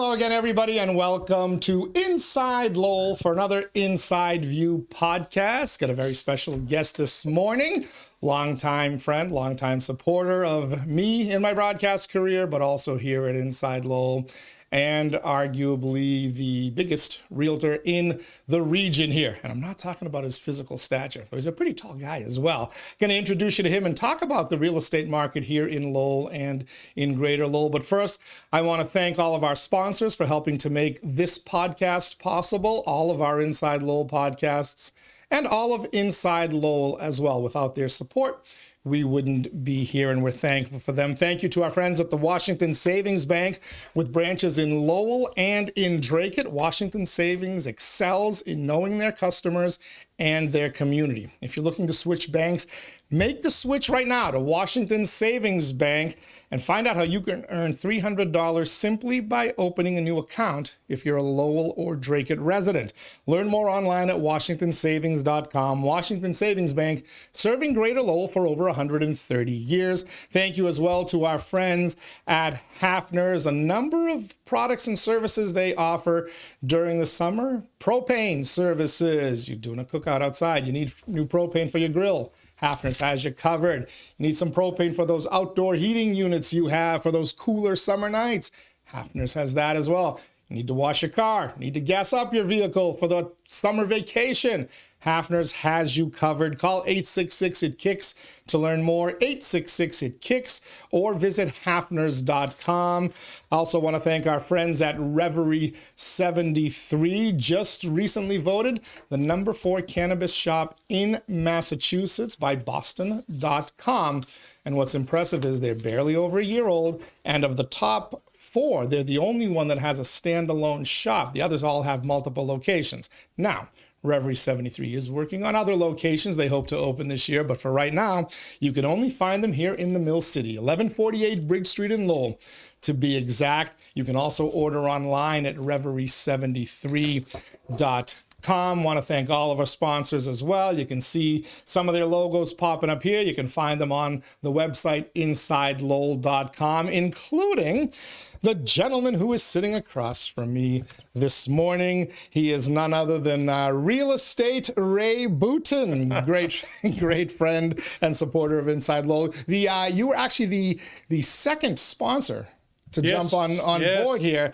Hello again, everybody, and welcome to Inside Lowell for another Inside View podcast. Got a very special guest this morning, longtime friend, longtime supporter of me in my broadcast career, but also here at Inside Lowell, and arguably the biggest realtor in the region here. And I'm not talking about his physical stature, but he's a pretty tall guy as well. Going to introduce you to him and talk about the real estate market here in Lowell and in Greater Lowell. But first, I want to thank all of our sponsors for helping to make this podcast possible, all of our Inside Lowell podcasts, and all of Inside Lowell as well. Without their support, we wouldn't be here, and we're thankful for them. Thank you to our friends at the Washington Savings Bank with branches in Lowell and in Dracut. Washington Savings excels in knowing their customers and their community. If you're looking to switch banks, make the switch right now to Washington Savings Bank and find out how you can earn $300 simply by opening a new account if you're a Lowell or Dracut resident. Learn more online at washingtonsavings.com. Washington Savings Bank, serving Greater Lowell for over 130 years. Thank you as well to our friends at Hafner's. A number of products and services they offer during the summer. Propane services. You're doing a cookout outside. You need new propane for your grill. Hafner's has you covered. You need some propane for those outdoor heating units you have for those cooler summer nights. Hafner's has that as well. You need to wash your car. You need to gas up your vehicle for the summer vacation. Hafner's has you covered. Call 866-IT-KICks to learn more. 866-IT-KICks or visit hafners.com. Also want to thank our friends at Reverie 73. Just recently voted the #4 cannabis shop in Massachusetts by Boston.com. And what's impressive is they're barely over a year old. And of the top 4, they're the only one that has a standalone shop. The others all have multiple locations. Now, Reverie 73 is working on other locations they hope to open this year, but for right now, you can only find them here in the Mill City, 1148 Bridge Street in Lowell, to be exact. You can also order online at reverie73.com. Want to thank all of our sponsors as well. You can see some of their logos popping up here. You can find them on the website InsideLowell.com, including the gentleman who is sitting across from me this morning. He is none other than Real Estate Ray Boutin, great friend and supporter of Inside Lowell. You were actually the second sponsor to jump on board here.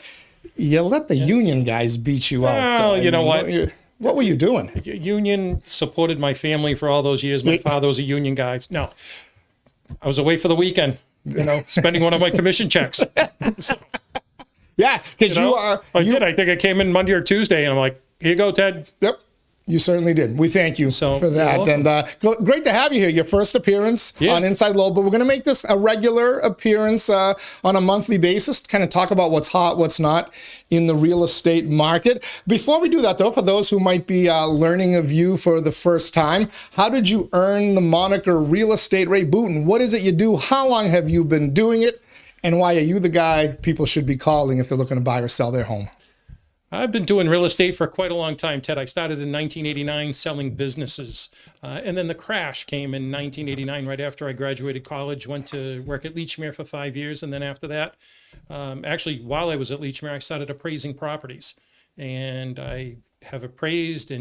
You let the union guys beat you out. Well, you know what? What were you doing? Union supported my family for all those years. My father was a union guy. No, I was away for the weekend, spending one of my commission checks. Yeah, because I did. I think I came in Monday or Tuesday, and I'm like, here you go, Ted. Yep. You certainly did. We thank you for that. And great to have you here. Your first appearance on Inside Lowell, but we're going to make this a regular appearance on a monthly basis to kind of talk about what's hot, what's not in the real estate market. Before we do that, though, for those who might be learning of you for the first time, how did you earn the moniker Real Estate Ray Boutin? What is it you do? How long have you been doing it? And why are you the guy people should be calling if they're looking to buy or sell their home? I've been doing real estate for quite a long time, Ted. I started in 1989 selling businesses. And then the crash came in 1989, right after I graduated college, went to work at Lechmere for 5 years. And then after that, actually, while I was at Lechmere, I started appraising properties. And I have appraised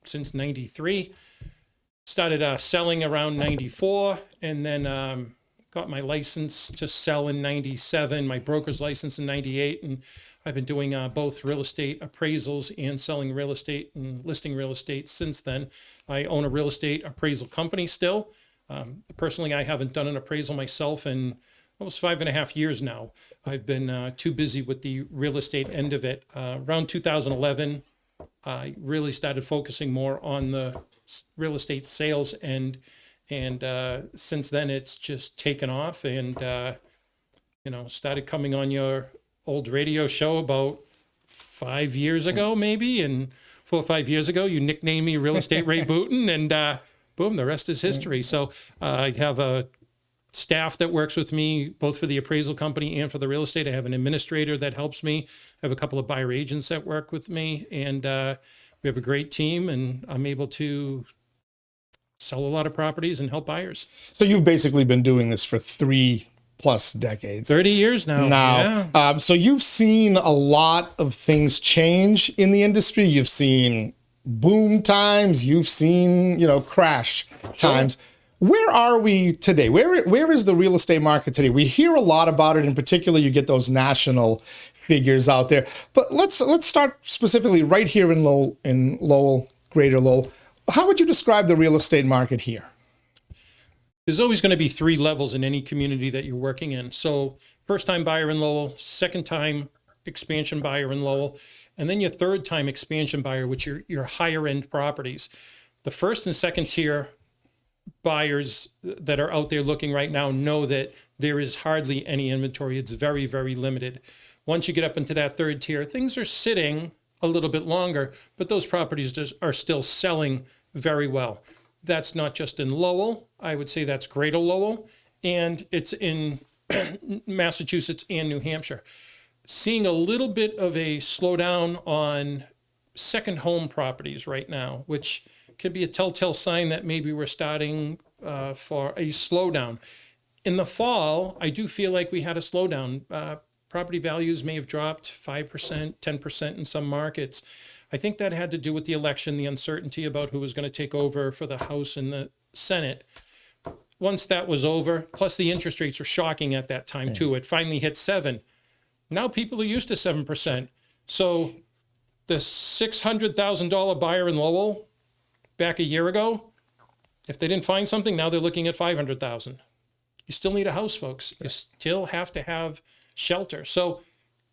since 93, started selling around 94, and then got my license to sell in 97, my broker's license in 98. And I've been doing both real estate appraisals and selling real estate and listing real estate since then. I own a real estate appraisal company still. Personally, I haven't done an appraisal myself in almost 5.5 years now. I've been too busy with the real estate end of it. Around 2011, I really started focusing more on the real estate sales end. And since then, it's just taken off and, started coming on your old radio show about 5 years ago, maybe. And 4 or 5 years ago, you nicknamed me Real Estate Ray Boutin, and boom, the rest is history. So I have a staff that works with me, both for the appraisal company and for the real estate. I have an administrator that helps me. I have a couple of buyer agents that work with me, and we have a great team, and I'm able to sell a lot of properties and help buyers. So you've basically been doing this for three plus decades. 30 years now. Yeah. So you've seen a lot of things change in the industry. You've seen boom times. You've seen, crash times. Where are we today? Where is the real estate market today? We hear a lot about it. In particular, you get those national figures out there. But let's start specifically right here in Lowell, Greater Lowell. How would you describe the real estate market here? There's always going to be 3 levels in any community that you're working in. So first-time buyer in Lowell, second-time expansion buyer in Lowell, and then your third-time expansion buyer, which are your higher-end properties. The first and second tier buyers that are out there looking right now know that there is hardly any inventory. It's very, very limited. Once you get up into that third tier, things are sitting a little bit longer, but those properties are still selling very well. That's not just in Lowell. I would say that's Greater Lowell, and it's in Massachusetts and New Hampshire. Seeing a little bit of a slowdown on second home properties right now, which can be a telltale sign that maybe we're starting for a slowdown. In the fall, I do feel like we had a slowdown. Property values may have dropped 5%, 10% in some markets. I think that had to do with the election, the uncertainty about who was going to take over for the House and the Senate. Once that was over, plus the interest rates were shocking at that time too. It finally hit 7. Now people are used to 7%. So the $600,000 buyer in Lowell back a year ago, if they didn't find something, now they're looking at $500,000. You still need a house, folks. You still have to have shelter. So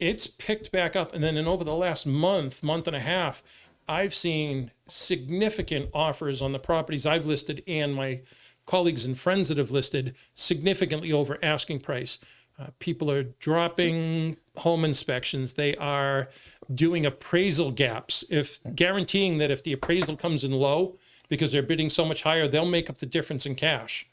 it's picked back up. And then over the last month and a half, I've seen significant offers on the properties I've listed and my colleagues and friends that have listed significantly over asking price. People are dropping home inspections. They are doing appraisal gaps, guaranteeing that if the appraisal comes in low because they're bidding so much higher, they'll make up the difference in cash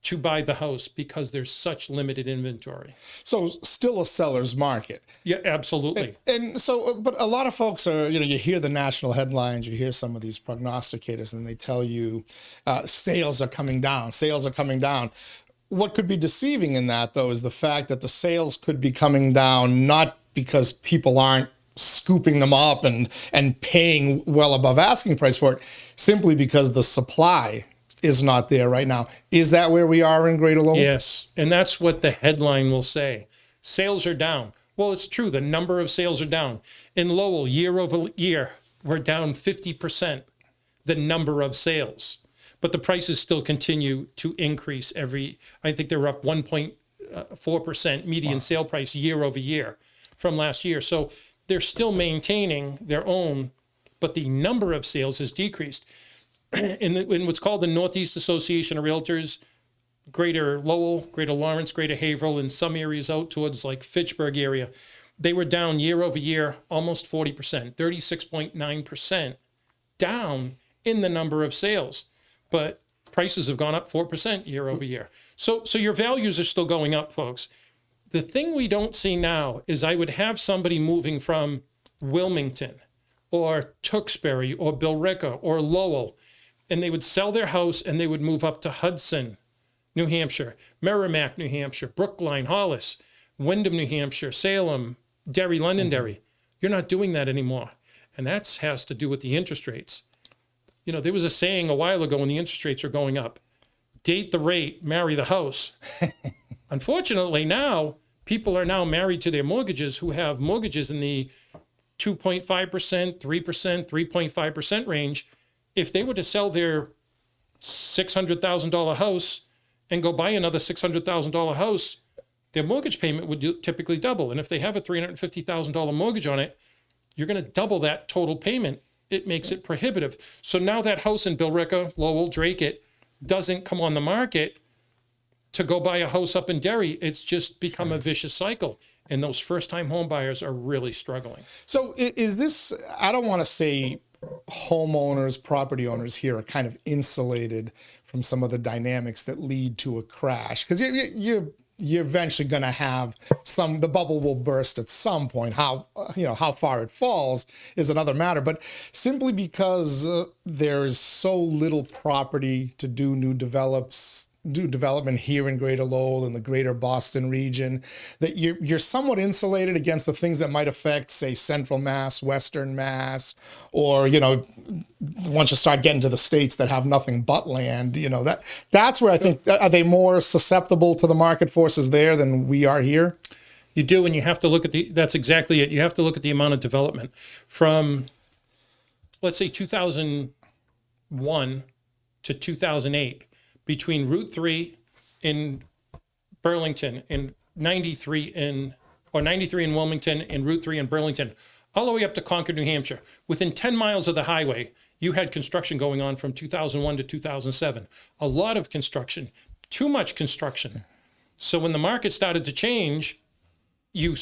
to buy the house because there's such limited inventory. So still a seller's market. Yeah, absolutely. And so, but a lot of folks are, you hear the national headlines, you hear some of these prognosticators, and they tell you sales are coming down, sales are coming down. What could be deceiving in that, though, is the fact that the sales could be coming down not because people aren't scooping them up and paying well above asking price for it, simply because the supply is not there right now. Is that where we are in Greater Lowell? Yes, and that's what the headline will say. Sales are down. Well, it's true. The number of sales are down. In Lowell, year over year, we're down 50%, the number of sales. But the prices still continue to increase I think they're up 1.4% median sale price year over year from last year. So they're still maintaining their own, but the number of sales has decreased. In what's called the Northeast Association of Realtors, Greater Lowell, Greater Lawrence, Greater Haverhill, and some areas out towards like Fitchburg area, they were down year over year, almost 40%, 36.9% down in the number of sales. But prices have gone up 4% year over year. So your values are still going up, folks. The thing we don't see now is I would have somebody moving from Wilmington or Tewksbury or Billerica or Lowell, and they would sell their house and they would move up to Hudson, New Hampshire, Merrimack, New Hampshire, Brookline, Hollis, Windham, New Hampshire, Salem, Derry, Londonderry. You're not doing that anymore. And that has to do with the interest rates. There was a saying a while ago when the interest rates are going up, date the rate, marry the house. Unfortunately, now people are now married to their mortgages who have mortgages in the 2.5%, 3%, 3.5% range. If they were to sell their $600,000 house and go buy another $600,000 house, their mortgage payment would typically double. And if they have a $350,000 mortgage on it, you're going to double that total payment. It makes it prohibitive. So now that house in Billerica, Lowell, Drake, doesn't come on the market to go buy a house up in Derry. It's just become a vicious cycle. And those first-time home buyers are really struggling. So is this, I don't want to say homeowners, property owners here are kind of insulated from some of the dynamics that lead to a crash, because you're eventually going to have the bubble will burst at some point. How far it falls is another matter, but simply because there's so little property to do new develops, do development here in Greater Lowell and the greater Boston region, that you're somewhat insulated against the things that might affect, say, Central Mass, Western Mass, or, once you start getting to the states that have nothing but land, that's where I think, are they more susceptible to the market forces there than we are here? You do, and you have to look at that's exactly it. You have to look at the amount of development from, let's say, 2001 to 2008, between Route 3 in Burlington and 93 in Wilmington and Route 3 in Burlington, all the way up to Concord, New Hampshire. Within 10 miles of the highway, you had construction going on from 2001 to 2007. A lot of construction, too much construction. So when the market started to change, you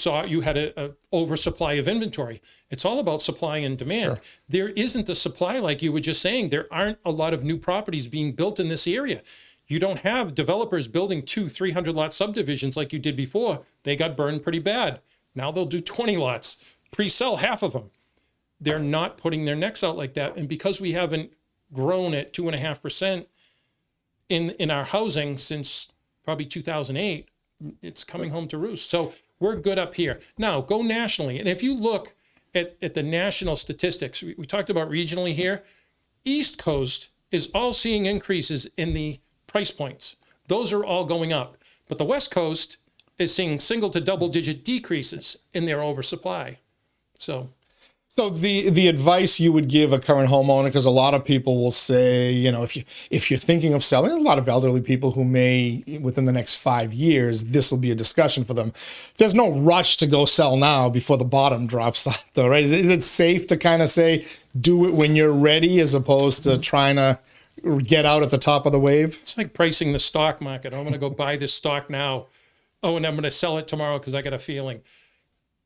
had a oversupply of inventory. It's all about supply and demand. Sure. There isn't a supply, like you were just saying. There aren't a lot of new properties being built in this area. You don't have developers building 200-300 lot subdivisions like you did before. They got burned pretty bad. Now they'll do 20 lots, pre-sell half of them. They're not putting their necks out like that. And because we haven't grown at 2.5% in our housing since probably 2008, it's coming home to roost. So we're good up here. Now go nationally. And if you look at the national statistics, we talked about regionally here, East Coast is all seeing increases in the price points. Those are all going up. But the West Coast is seeing single to double digit decreases in their oversupply. So the advice you would give a current homeowner, because a lot of people will say, if you're thinking of selling, a lot of elderly people who may, within the next 5 years, this will be a discussion for them. There's no rush to go sell now before the bottom drops out, though, right? Is it safe to kind of say, do it when you're ready, as opposed to trying to get out at the top of the wave? It's like pricing the stock market. I'm going to go buy this stock now. Oh, and I'm going to sell it tomorrow because I got a feeling.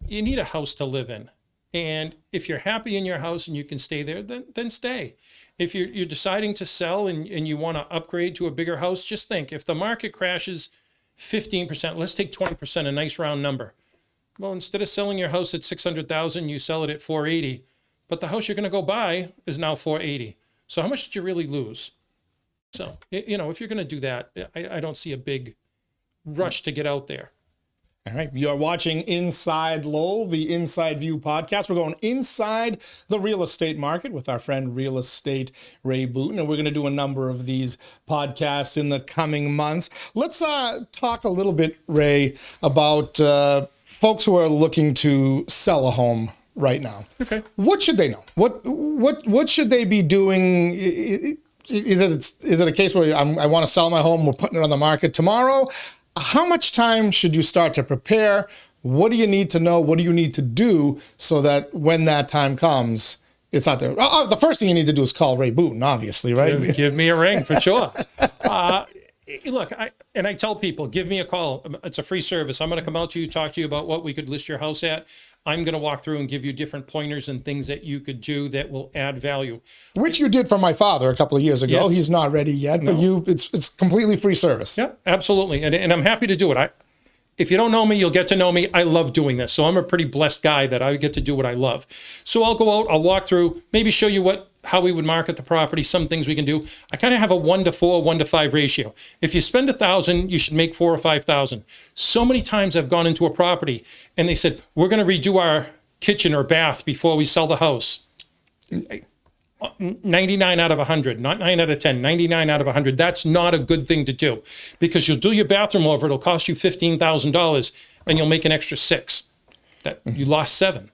You need a house to live in. And if you're happy in your house and you can stay there, then stay. If you're deciding to sell and you want to upgrade to a bigger house, just think, if the market crashes 15%, let's take 20%, a nice round number. Well, instead of selling your house at $600,000, you sell it at $480,000, but the house you're going to go buy is now $480,000. So how much did you really lose? So, if you're going to do that, I don't see a big rush to get out there. All right. You are watching Inside Lowell, the Inside View podcast. We're going inside the real estate market with our friend Real Estate Ray Boutin, and we're going to do a number of these podcasts in the coming months. Let's talk a little bit, Ray, about folks who are looking to sell a home right now. Okay. What should they know? What should they be doing? Is it a case where I want to sell my home, we're putting it on the market tomorrow? How much time should you start to prepare? What do you need to know? What do you need to do so that when that time comes, it's out there? The first thing you need to do is call Ray Boutin, obviously, right? Give me a ring for sure. Look, I tell people, give me a call. It's a free service. I'm going to come out to you, talk to you about what we could list your house at. I'm going to walk through and give you different pointers and things that you could do that will add value. Which you did for my father a couple of years ago. Yes. He's not ready yet, but it's completely free service. Yeah, absolutely. And I'm happy to do it. If you don't know me, you'll get to know me. I love doing this. So I'm a pretty blessed guy that I get to do what I love. So I'll go out, I'll walk through, maybe show you how we would market the property, some things we can do. I kind of have a 1-to-4, 1-to-5 ratio. If you spend $1,000, you should make $4,000 or $5,000. So many times I've gone into a property and they said, we're going to redo our kitchen or bath before we sell the house. 99 out of 100, not 9 out of 10, 99 out of 100. That's not a good thing to do, because you'll do your bathroom over. It'll cost you $15,000 and you'll make an extra $6,000. That you lost $7,000.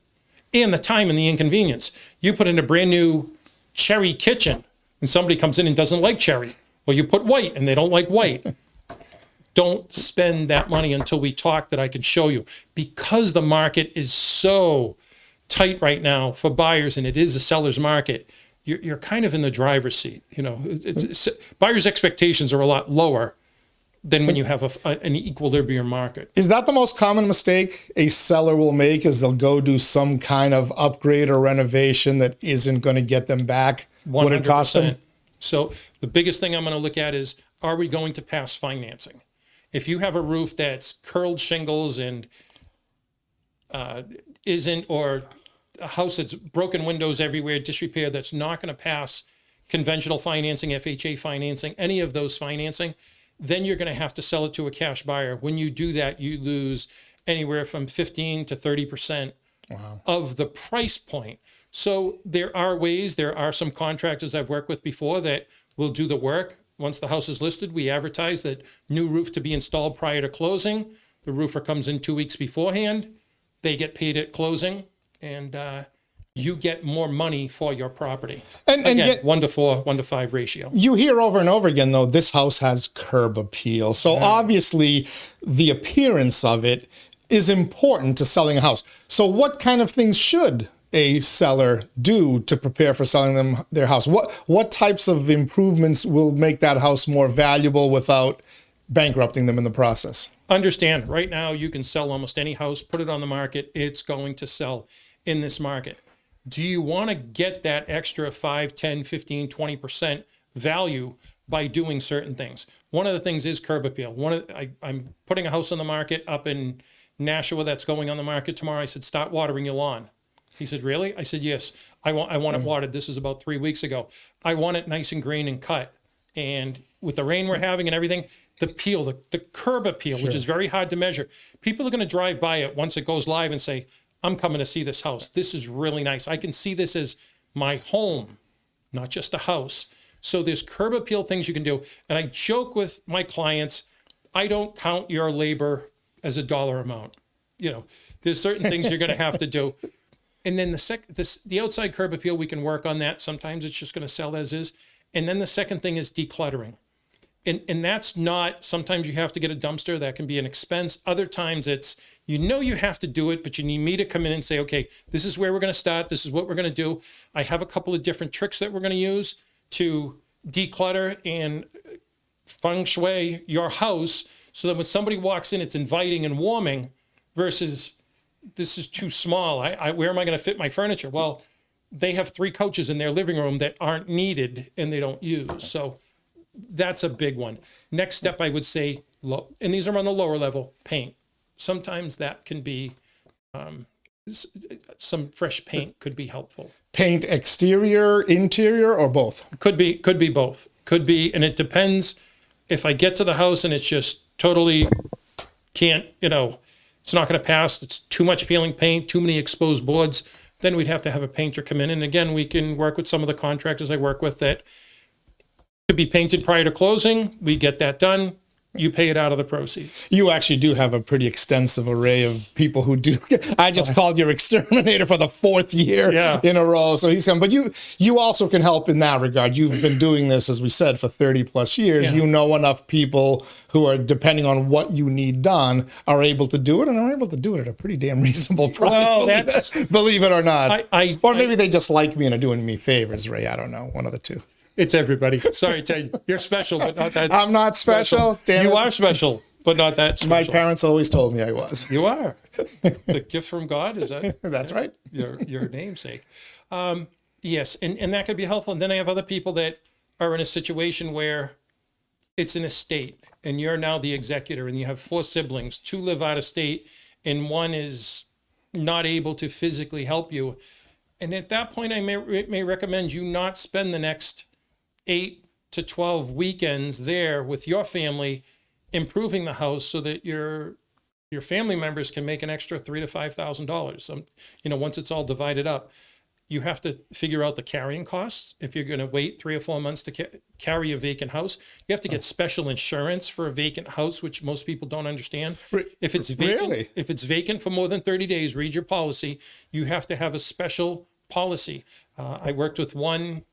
And the time and the inconvenience. You put in a brand new cherry kitchen and somebody comes in and doesn't like cherry. Well, you put white and they don't like white. Don't spend that money until we talk, that I can show you, because the market is so tight right now for buyers and it is a seller's market. You're kind of in the driver's seat. Buyers' expectations are a lot lower than when you have an equilibrium market. Is that the most common mistake a seller will make, is they'll go do some kind of upgrade or renovation that isn't going to get them back 100%. What it cost them? So the biggest thing I'm going to look at is, are we going to pass financing? If you have a roof that's curled shingles and or a house that's broken windows everywhere, disrepair, that's not going to pass conventional financing, FHA financing, any of those financing, then you're going to have to sell it to a cash buyer. When you do that, you lose anywhere from 15 to 30% of the price point. So there are ways, there are some contractors I've worked with before that will do the work. Once the house is listed, we advertise that new roof to be installed prior to closing. The roofer comes in 2 weeks beforehand. They get paid at closing, and you get more money for your property. And again, yet, 1 to 4, 1 to 5 ratio. You hear over and over again, though, this house has curb appeal. So obviously the appearance of it is important to selling a house. So what kind of things should a seller do to prepare for selling them their house? What types of improvements will make that house more valuable without bankrupting them in the process? Understand, right now you can sell almost any house, put it on the market, it's going to sell in this market. Do you want to get that extra 5, 10, 15, 20% value by doing certain things? One of the things is curb appeal. I'm putting a house on the market up in Nashua that's going on the market tomorrow. I said, start watering your lawn. He said, really? I said, yes, I want it watered. This is about 3 weeks ago. I want it nice and green and cut. And with the rain we're having and everything, the peel, the curb appeal, which is very hard to measure. People are going to drive by it once it goes live and say, I'm coming to see this house. This is really nice. I can see this as my home, not just a house. So there's curb appeal things you can do. And I joke with my clients, I don't count your labor as a dollar amount. You know, there's certain things you're going to have to do. And then the outside curb appeal, we can work on that. Sometimes it's just going to sell as is. And then the second thing is decluttering. And that's not, sometimes you have to get a dumpster. That can be an expense. Other times it's, you have to do it, but you need me to come in and say, okay, this is where we're going to start. This is what we're going to do. I have a couple of different tricks that we're going to use to declutter and feng shui your house so that when somebody walks in, it's inviting and warming versus this is too small. Where am I going to fit my furniture? Well, they have 3 couches in their living room that aren't needed and they don't use. So that's a big one. Next step, I would say, and these are on the lower level, paint. Sometimes that can be, some fresh paint could be helpful. Paint exterior, interior, or both? Could be both. Could be, and it depends. If I get to the house and it's just totally can't, it's not going to pass. It's too much peeling paint, too many exposed boards. Then we'd have to have a painter come in. And again, we can work with some of the contractors I work with that could be painted prior to closing. We get that done. You pay it out of the proceeds. You actually do have a pretty extensive array of people who do. I just called your exterminator for the 4th year in a row. So he's coming. But you also can help in that regard. You've been doing this, as we said, for 30 plus years. Yeah. You know enough people who are, depending on what you need done, are able to do it and are able to do it at a pretty damn reasonable price. Well, believe it or not. Or maybe they just like me and are doing me favors, Ray. I don't know. One of the two. It's everybody. Sorry, Ted. You're special, but not that. I'm not special. Damn you it. are special, but not that special. My parents always told me I was. You are. The gift from God, is that? That's right. Your namesake. Yes, and that could be helpful. And then I have other people that are in a situation where it's an estate, and you're now the executor, and you have 4 siblings. 2 live out of state, and 1 is not able to physically help you. And at that point, I may recommend you not spend the next 8 to 12 weekends there with your family, improving the house so that your family members can make an extra $3,000 to $5,000. Once it's all divided up, you have to figure out the carrying costs. If you're going to wait 3 or 4 months to carry a vacant house, you have to get special insurance for a vacant house, which most people don't understand. If it's vacant, if it's vacant for more than 30 days, read your policy. You have to have a special policy. I worked with one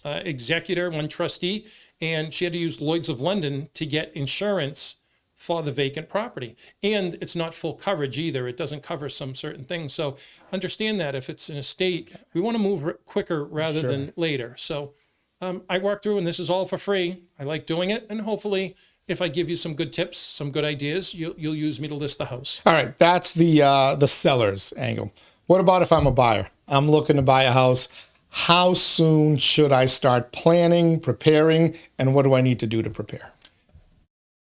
executor, one trustee, and she had to use Lloyd's of London to get insurance for the vacant property. And it's not full coverage either. It doesn't cover some certain things. So understand that if it's an estate, we want to move quicker rather than later. So I walk through, and this is all for free. I like doing it. And hopefully, if I give you some good tips, some good ideas, you'll use me to list the house. All right. That's the seller's angle. What about if I'm a buyer? I'm looking to buy a house. How soon should I start planning, preparing, and what do I need to do to prepare?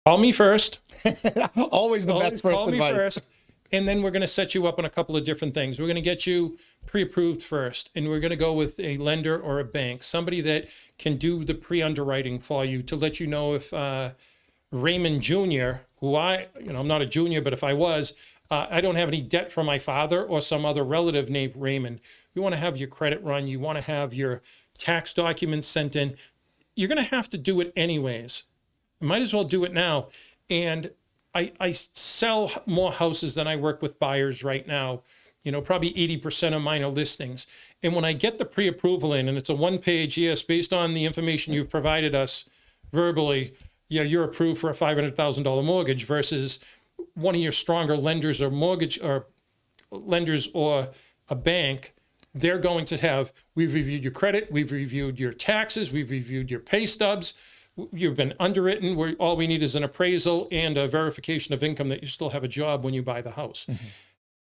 Call me first. Always the best first call advice. Me first, and then we're going to set you up on a couple of different things. We're going to get you pre-approved first, and we're going to go with a lender or a bank, somebody that can do the pre-underwriting for you to let you know if Raymond Jr., I'm not a junior, but if I was, I don't have any debt from my father or some other relative named Raymond. You want to have your credit run. You want to have your tax documents sent in. You're going to have to do it anyways. Might as well do it now. And I sell more houses than I work with buyers right now. Probably 80% of mine are listings. And when I get the pre-approval in, and it's a one-page, yes, based on the information you've provided us verbally, yeah, you're approved for a $500,000 mortgage versus one of your stronger lenders or mortgage or lenders or a bank, they're going to have, we've reviewed your credit, we've reviewed your taxes, we've reviewed your pay stubs, you've been underwritten, all we need is an appraisal and a verification of income that you still have a job when you buy the house. Mm-hmm.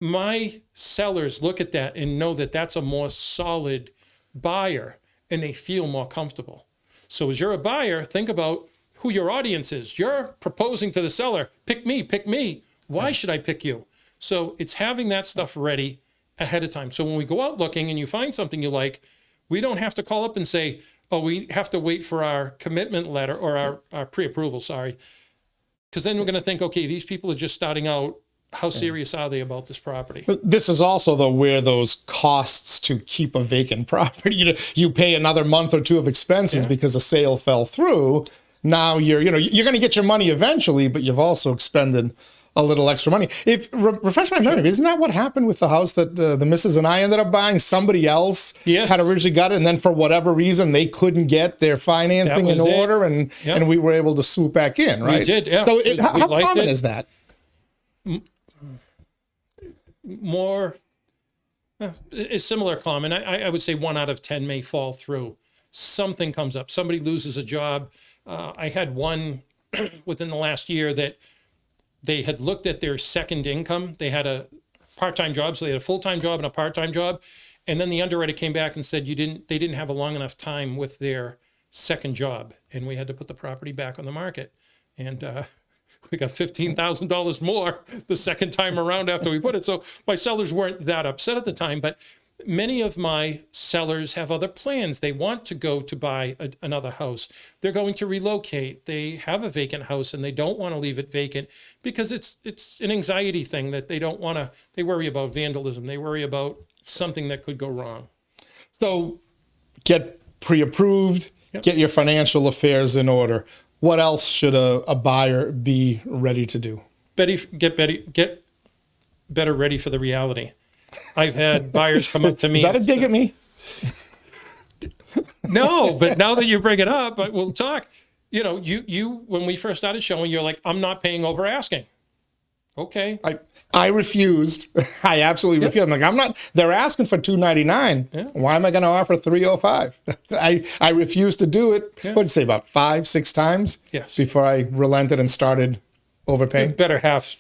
My sellers look at that and know that that's a more solid buyer and they feel more comfortable. So as you're a buyer, think about who your audience is. You're proposing to the seller, pick me, pick me. Why should I pick you? So it's having that stuff ready ahead of time. So when we go out looking and you find something you like, we don't have to call up and say, oh, we have to wait for our commitment letter or our pre-approval, sorry. Because then we're going to think, okay, these people are just starting out. How serious are they about this property? But this is also though where those costs to keep a vacant property, you pay another month or two of expenses because a sale fell through. Now you're going to get your money eventually, but you've also expended a little extra money. Refresh my memory, isn't that what happened with the house that the missus and I ended up buying? Somebody else had originally got it, and then for whatever reason they couldn't get their financing in order, and we were able to swoop back in, right? We did, yeah. So how common is that? More, it's similar common. I would say 1 out of 10 may fall through. Something comes up. Somebody loses a job. I had one within the last year that they had looked at their second income. They had a part-time job, so they had a full-time job and a part-time job. And then the underwriter came back and said they didn't have a long enough time with their second job. And we had to put the property back on the market. And we got $15,000 more the second time around after we put it. So my sellers weren't that upset at the time, but many of my sellers have other plans. They want to go to buy another house. They're going to relocate. They have a vacant house and they don't want to leave it vacant because it's an anxiety thing that they worry about vandalism. They worry about something that could go wrong. So get pre-approved, get your financial affairs in order. What else should a buyer be ready to do? Get better ready for the reality. I've had buyers come up to me. Is that a dig at me? No, but now that you bring it up, we'll talk. You when we first started showing, you're like, I'm not paying over asking. Okay. I refused. I absolutely refused. I'm like, they're asking for $299. Yeah. Why am I going to offer $305? I refused to do it. Yeah. What did you say, about 5-6 times? Yes. Before I relented and started overpaying? The better half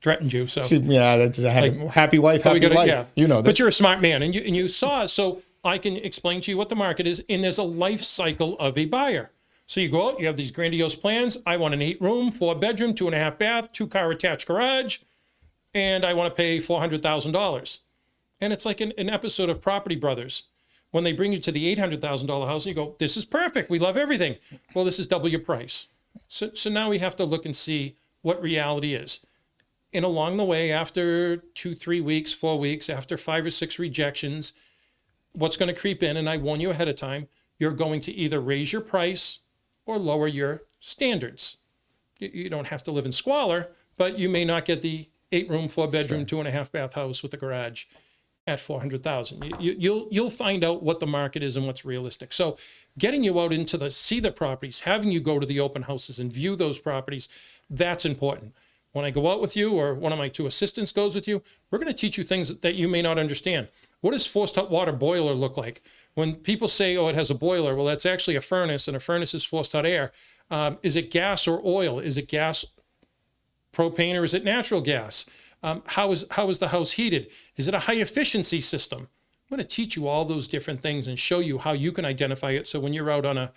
threatened you. So that's a happy wife, happy life. Yeah. You know this. But you're a smart man and you saw it. So I can explain to you what the market is. And there's a life cycle of a buyer. So you go out, you have these grandiose plans. I want an 8-room, 4-bedroom, 2.5 bath, 2-car attached garage, and I want to pay $400,000. And it's like an episode of Property Brothers. When they bring you to the $800,000 house, you go, this is perfect. We love everything. Well, this is double your price. So now we have to look and see what reality is. And along the way, after 2, 3 weeks, 4 weeks, after 5 or 6 rejections, what's going to creep in, and I warn you ahead of time, you're going to either raise your price or lower your standards. You don't have to live in squalor, but you may not get the 8-room, 4-bedroom, 2.5 bath house with a garage at $400,000. You'll find out what the market is and what's realistic. So getting you out into see the properties, having you go to the open houses and view those properties, that's important. When I go out with you or one of my 2 assistants goes with you, we're going to teach you things that you may not understand. What does forced hot water boiler look like? When people say, oh, it has a boiler, well, that's actually a furnace, and a furnace is forced hot air. Is it gas or oil? Is it gas, propane, or is it natural gas? How is the house heated? Is it a high efficiency system? I'm going to teach you all those different things and show you how you can identify it. So when you're out on an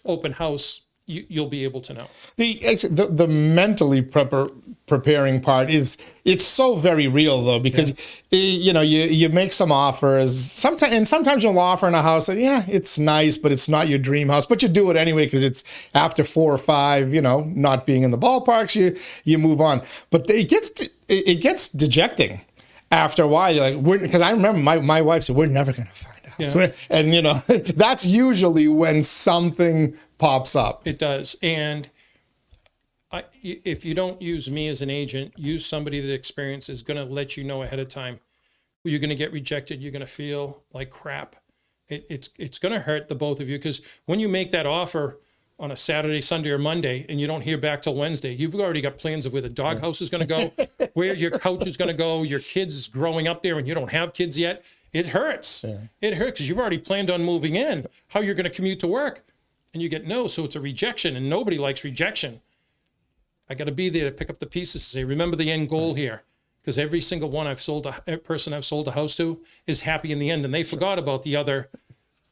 open house you'll be able to know. The mentally preparing part it's so very real though, because you make some offers sometimes you'll offer in a house that it's nice, but it's not your dream house, but you do it anyway because it's after 4 or 5 not being in the ballparks, you move on. But it gets dejecting after a while. You're like, because I remember my wife said, we're never going to find a house. Yeah. And that's usually when something pops up. It does. And if you don't use me as an agent, use somebody that experience is going to let you know ahead of time. You're going to get rejected. You're going to feel like crap. It's going to hurt the both of you, because when you make that offer on a Saturday, Sunday, or Monday, and you don't hear back till Wednesday, you've already got plans of where the doghouse is going to go, where your couch is going to go, your kids growing up there, and you don't have kids yet. It hurts. Yeah. It hurts because you've already planned on moving in, how you're going to commute to work, and you get no. So it's a rejection, and nobody likes rejection. I got to be there to pick up the pieces and say, remember the end goal here, because every single one person I've sold a house to is happy in the end, and they forgot about the other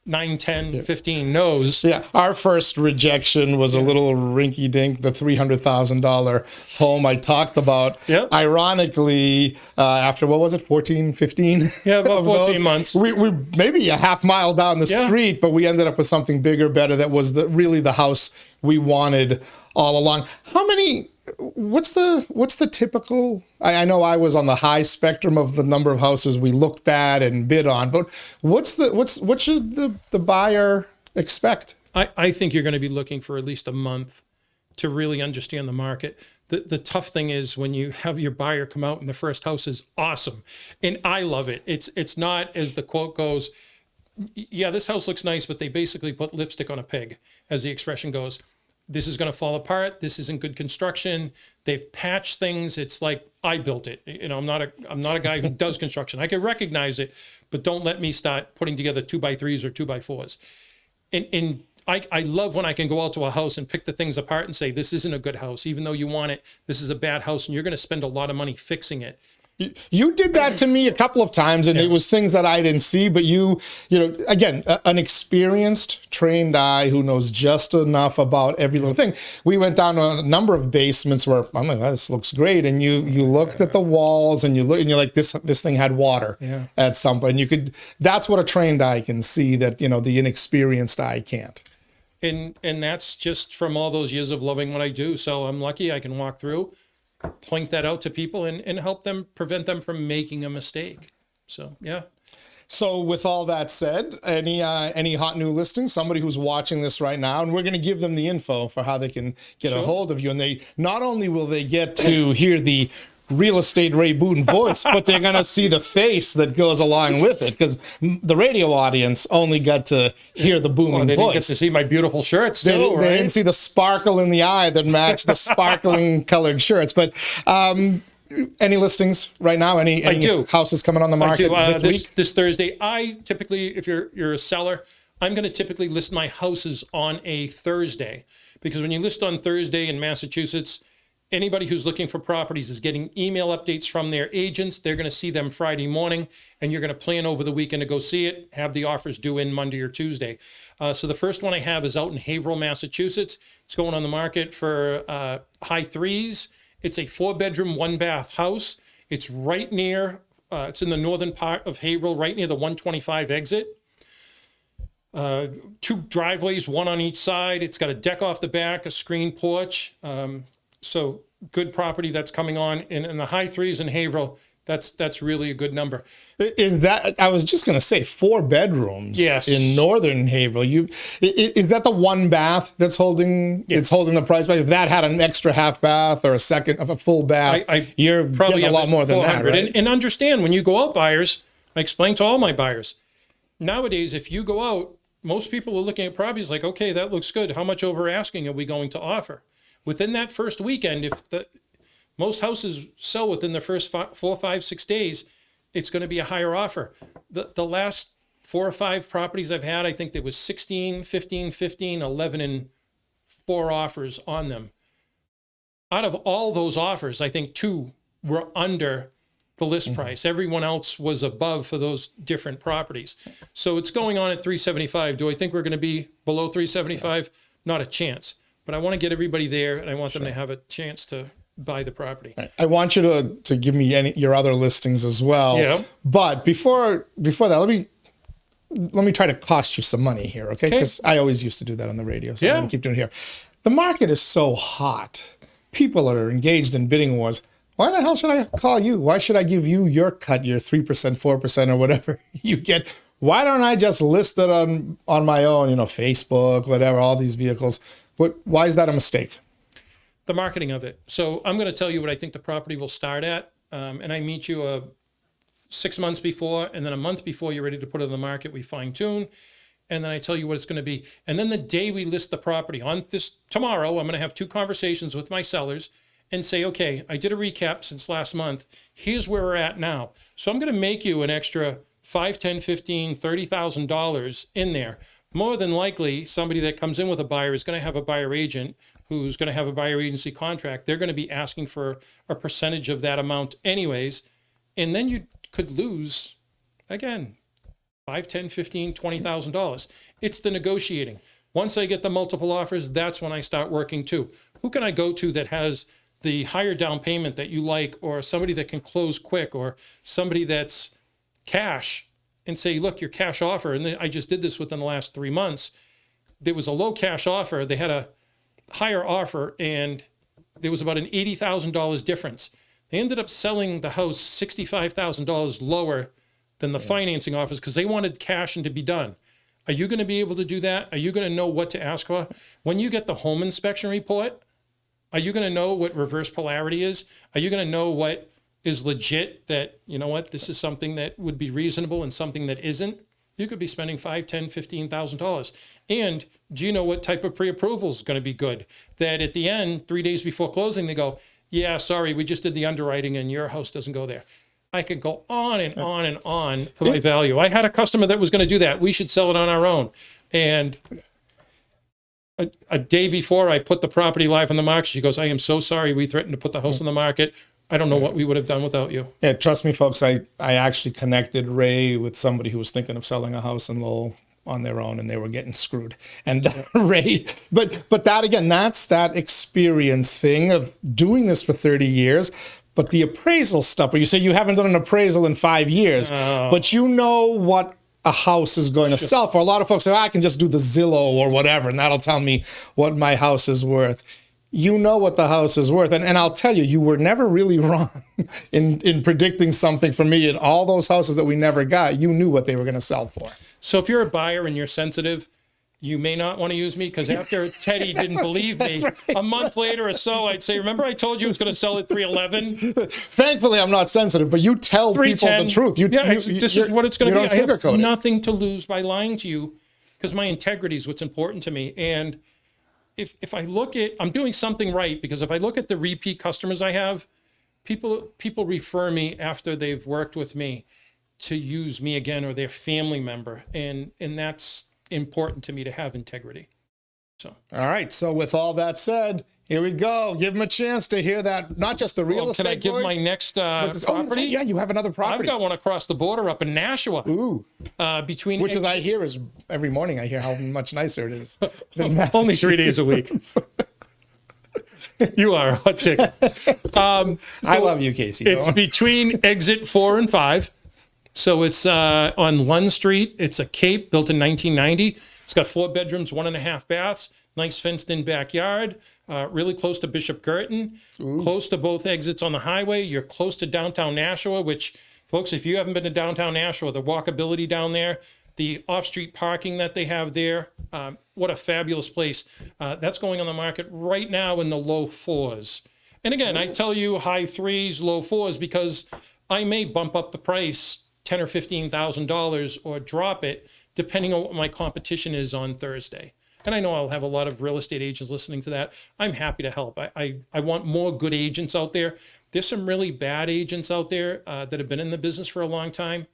9, 10, 15 no's. Yeah, our first rejection was a little rinky-dink, the $300,000 home I talked about. Yep. Ironically, after, what was it, 14, 15? Yeah, about 14 months. We maybe a half mile down the street, but we ended up with something bigger, better, that was really the house we wanted all along. What's the typical, I know I was on the high spectrum of the number of houses we looked at and bid on, but what should the buyer expect? I think you're going to be looking for at least a month to really understand the market. The tough thing is when you have your buyer come out and the first house is awesome. And I love it. It's not, as the quote goes, yeah, this house looks nice, but they basically put lipstick on a pig, as the expression goes. This is going to fall apart. This isn't good construction. They've patched things. It's like, I built it. I'm not a guy who does construction. I can recognize it, but don't let me start putting together 2x3s or 2x4s. And I love when I can go out to a house and pick the things apart and say, this isn't a good house. Even though you want it, this is a bad house, and you're going to spend a lot of money fixing it. You did that to me a couple of times, and it was things that I didn't see, but again, an experienced, trained eye who knows just enough about every little thing. We went down a number of basements where I'm like, this looks great, and you looked at the walls and you're like, this thing had water at some point. And that's what a trained eye can see that the inexperienced eye can't. And that's just from all those years of loving what I do. So I'm lucky I can walk through, point that out to people, and help them, prevent them from making a mistake. So, yeah. So with all that said, any hot new listings, somebody who's watching this right now, and we're going to give them the info for how they can get a hold of you. And they not only will they get to hear the real estate Ray Boutin voice, but they're going to see the face that goes along with it, because the radio audience only got to hear the booming voice. They didn't get to see my beautiful shirts still, They didn't see the sparkle in the eye that matched the sparkling colored shirts. But any listings right now? Any houses coming on the market this week? This Thursday. I typically, if you're a seller, I'm going to typically list my houses on a Thursday, because when you list on Thursday in Massachusetts, anybody who's looking for properties is getting email updates from their agents. They're going to see them Friday morning, and you're going to plan over the weekend to go see it, have the offers due in Monday or Tuesday. So the first one I have is out in Haverhill, Massachusetts. It's going on the market for high 3s. It's a 4-bedroom, 1-bath house. It's right near, it's in the northern part of Haverhill, right near the 125 exit. 2 driveways, 1 on each side. It's got a deck off the back, a screen porch. So good property that's coming on in the high 3s in Haverhill. That's really a good number. Is that, I was just going to say, 4 bedrooms in northern Haverhill. Is that the 1 bath that's holding it's holding the price? But if that had an extra half bath or a full bath, you're probably getting a lot more than that, right? And understand, when you go out, buyers, I explain to all my buyers, nowadays, if you go out, most people are looking at properties like, okay, that looks good. How much over asking are we going to offer? Within that first weekend, if most houses sell within the first 4, 5, 6 days, it's going to be a higher offer. The last 4 or 5 properties I've had, I think there was 16, 15, 15, 11, and 4 offers on them. Out of all those offers, I think 2 were under the list price. Everyone else was above for those different properties. So it's going on at $375. Do I think we're going to be below $375? Not a chance. but I want to get everybody there, and I want them to have a chance to buy the property. I want you to give me your other listings as well. Yeah. But before that, let me try to cost you some money here, okay? Because I always used to do that on the radio, so I'm going to keep doing it here. The market is so hot. People are engaged in bidding wars. Why the hell should I call you? Why should I give you your cut, your 3%, 4%, or whatever you get? Why don't I just list it on my own, Facebook, whatever, all these vehicles? Why is that a mistake? The marketing of it. So I'm going to tell you what I think the property will start at. And I meet you 6 months before, and then a month before you're ready to put it on the market, we fine tune. And then I tell you what it's going to be. And then the day we list the property tomorrow, I'm going to have 2 conversations with my sellers and say, okay, I did a recap since last month. Here's where we're at now. So I'm going to make you an extra $5, $10, $15, $30,000 in there. More than likely, somebody that comes in with a buyer is going to have a buyer agent who's going to have a buyer agency contract. They're going to be asking for a percentage of that amount anyways. And then you could lose, again, $5, $10, $15, $20,000. It's the negotiating. Once I get the multiple offers, that's when I start working too. Who can I go to that has the higher down payment that you like, or somebody that can close quick, or somebody that's cash, and say, look, your cash offer. And then I just did this within the last 3 months. There was a low cash offer. They had a higher offer, and there was about an $80,000 difference. They ended up selling the house $65,000 lower than the financing offers because they wanted cash and to be done. Are you going to be able to do that? Are you going to know what to ask for? When you get the home inspection report, are you going to know what reverse polarity is? Are you going to know what is legit, that, this is something that would be reasonable and something that isn't? You could be spending $5, $10, $15,000. And do you know what type of pre-approval is going to be good? That at the end, 3 days before closing, they go, yeah, sorry, we just did the underwriting and your house doesn't go there. I could go on and on and on for my value. I had a customer that was going to do that. We should sell it on our own. And a day before I put the property live on the market, she goes, I am so sorry. We threatened to put the house on the market. I don't know what we would have done without you. Yeah, trust me, folks. I actually connected Ray with somebody who was thinking of selling a house in Lowell on their own, and they were getting screwed. And Ray, but that again, that's that experience thing of doing this for 30 years. But the appraisal stuff, where you say you haven't done an appraisal in 5 years, but you know what a house is going to sell for. A lot of folks say, I can just do the Zillow or whatever, and that'll tell me what my house is worth. You know what the house is worth. And I'll tell you, you were never really wrong in predicting something for me. In all those houses that we never got, you knew what they were going to sell for. So if you're a buyer and you're sensitive, you may not want to use me, because after Teddy didn't believe me, a month later or so, I'd say, remember I told you it was going to sell at 311? Thankfully, I'm not sensitive, but you tell people the truth. This is what it's going to be. I have it. Nothing to lose by lying to you, because my integrity is what's important to me. And if I look at, I'm doing something right, because if I look at the repeat customers I have, people refer me after they've worked with me to use me again, or their family member. And that's important to me, to have integrity. So, all right. So with all that said, here we go. Give them a chance to hear that, not just the real estate. Can I give voice, my next property? Yeah, you have another property. I've got one across the border up in Nashua. Ooh. Which is, I hear, is every morning I hear how much nicer it is than only 3 days a week. You are a hot ticket. I love you, Casey. It's between exit 4 and 5. So it's on Lund Street. It's a Cape built in 1990. It's got 4 bedrooms, 1.5 baths, nice fenced-in backyard, really close to Bishop Girton, close to both exits on the highway. You're close to downtown Nashua, which, folks, if you haven't been to downtown Nashua, the walkability down there, the off-street parking that they have there, what a fabulous place. That's going on the market right now in the low 4s. And again, I tell you high 3s, low 4s, because I may bump up the price $10,000 or $15,000 or drop it, depending on what my competition is on Thursday. And I know I'll have a lot of real estate agents listening to that. I'm happy to help. I want more good agents out there. There's some really bad agents out there that have been in the business for a long time.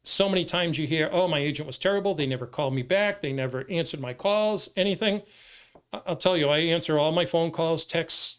So many times you hear, oh, my agent was terrible. They never called me back. They never answered my calls, anything. I'll tell you, I answer all my phone calls, texts.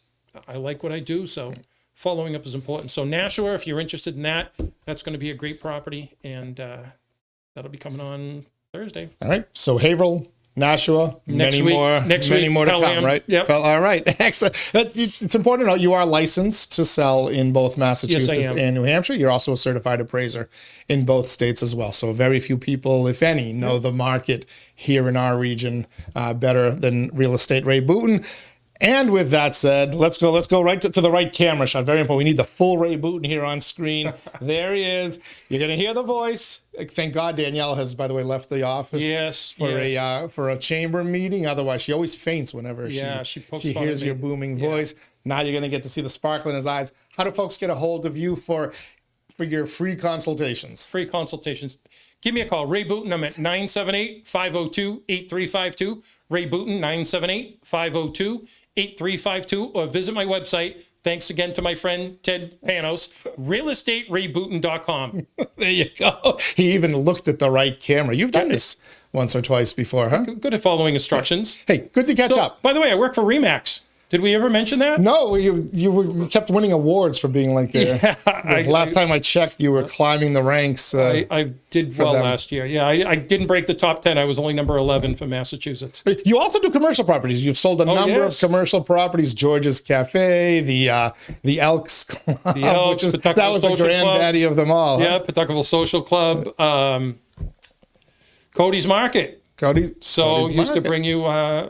I like what I do, so following up is important. So Nashua, if you're interested in that, that's going to be a great property, and that'll be coming on Thursday. All right. So Haverhill, Nashua, Next many week- more, next many week, more to come, Pelham. right? Yep. All right, excellent. It's important to know you are licensed to sell in both Massachusetts am. and New Hampshire. You're also a certified appraiser in both states as well. So very few people, if any, know the market here in our region better than Real Estate Ray Boutin. And with that said, let's go right to the right camera shot. Very important. We need the full Ray Boutin here on screen. There he is. You're going to hear the voice. Thank God Danielle has, by the way, left the office Yes, for a chamber meeting. Otherwise, she always faints whenever she pokes fun hears at your me. booming voice. Now you're going to get to see the sparkle in his eyes. How do folks get a hold of you for your free consultations? Free consultations. Give me a call. Ray Boutin. I'm at 978-502-8352. Ray Boutin, 978-502-8352. Or visit my website. Thanks again to my friend Ted Panos. realestaterayBoutin.com. There you go. He even looked at the right camera. You've done this once or twice before, huh? Good at following instructions. Hey, good to catch up. By the way, I work for Remax. Did we ever mention that? No, you kept winning awards for being like the last time I checked, you were climbing the ranks. I did well last year. Yeah, I didn't break the top 10. I was only number 11 for Massachusetts. You also do commercial properties. You've sold a number of commercial properties. George's Cafe, the Elks Club, Elks, that was the granddaddy of them all. Yeah, Pawtuckaville Social Club, Cody's Market. Cody's used to bring you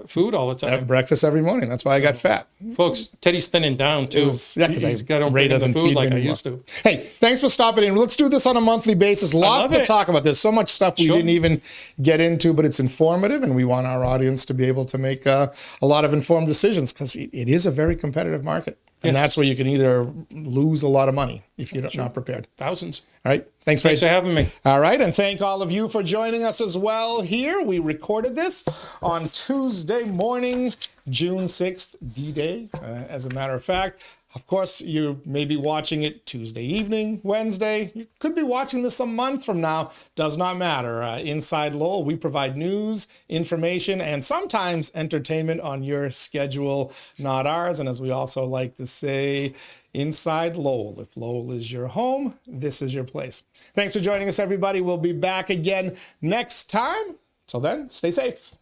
food all the time. At breakfast every morning. That's why I got fat. Folks, Teddy's thinning down too. Because He's got to bring the food like I used to. Hey, thanks for stopping in. Let's do this on a monthly basis. Lots to talk about. There's so much stuff we didn't even get into, but it's informative, and we want our audience to be able to make a lot of informed decisions because it is a very competitive market. And that's where you can either lose a lot of money if you're not prepared. Thousands. All right. Thanks for having me. All right. And thank all of you for joining us as well here. We recorded this on Tuesday morning, June 6th, D-Day, as a matter of fact. Of course, you may be watching it Tuesday evening, Wednesday. You could be watching this a month from now. Does not matter. Inside Lowell, we provide news, information, and sometimes entertainment on your schedule, not ours. And as we also like to say, Inside Lowell. If Lowell is your home, this is your place. Thanks for joining us, everybody. We'll be back again next time. Till then, stay safe.